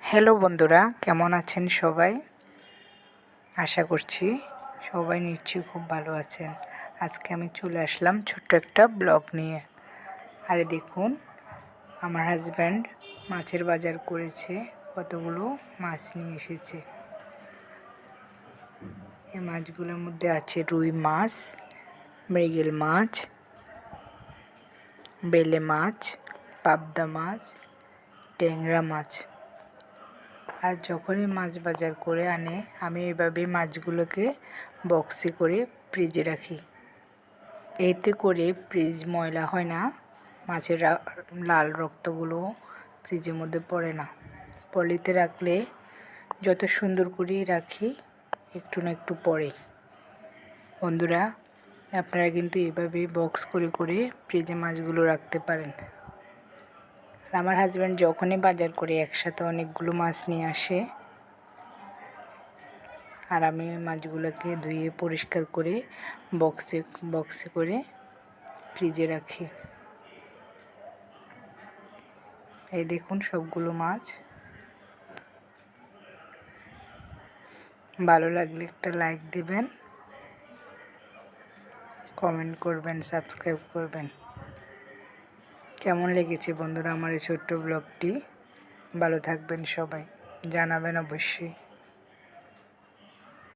Hello বন্ধুরা, কেমন আছেন সবাই? আশা করছি সবাই নিশ্চয়ই খুব ভালো আছেন। আজকে আমি চলে আসলাম ছোট্ট একটা ব্লগ নিয়ে। আরে দেখুন, আমার হাজব্যান্ড মাছের বাজার করেছে, কতগুলো মাছ নিয়ে এসেছে। এই মাছগুলোর মধ্যে আছে রুই মাছ, মৃগেল মাছ, বেলে মাছ, পাবদা মাছ, ট্যাংরা মাছ। আর যখনই মাছ বাজার করে আনে আমি এভাবে মাছগুলোকে বক্সে করে ফ্রিজে রাখি। এতে করে ফ্রিজ ময়লা হয় না, মাছের লাল রক্তগুলো ফ্রিজের মধ্যে পড়ে না। পলিতে রাখলে যত সুন্দর করে রাখি একটু না একটু পড়ে। বন্ধুরা, আপনারা কিন্তু এভাবে বক্স করে করে ফ্রিজে মাছগুলো রাখতে পারেন। আমার হাজব্যান্ড যখনই বাজার করে একসাথে অনেকগুলো মাছ নিয়ে আসে, আর আমি মাছগুলোকে ধুয়ে পরিষ্কার করে বক্সে করে ফ্রিজে রাখি। এই দেখুন সবগুলো মাছ। ভালো লাগলে একটা লাইক দেবেন, কমেন্ট করবেন, সাবস্ক্রাইব করবেন। কেমন লেগেছে বন্ধুরা আমার এই ছোট্ট ব্লগটি? ভালো থাকবেন সবাই, জানাবেন অবশ্যই।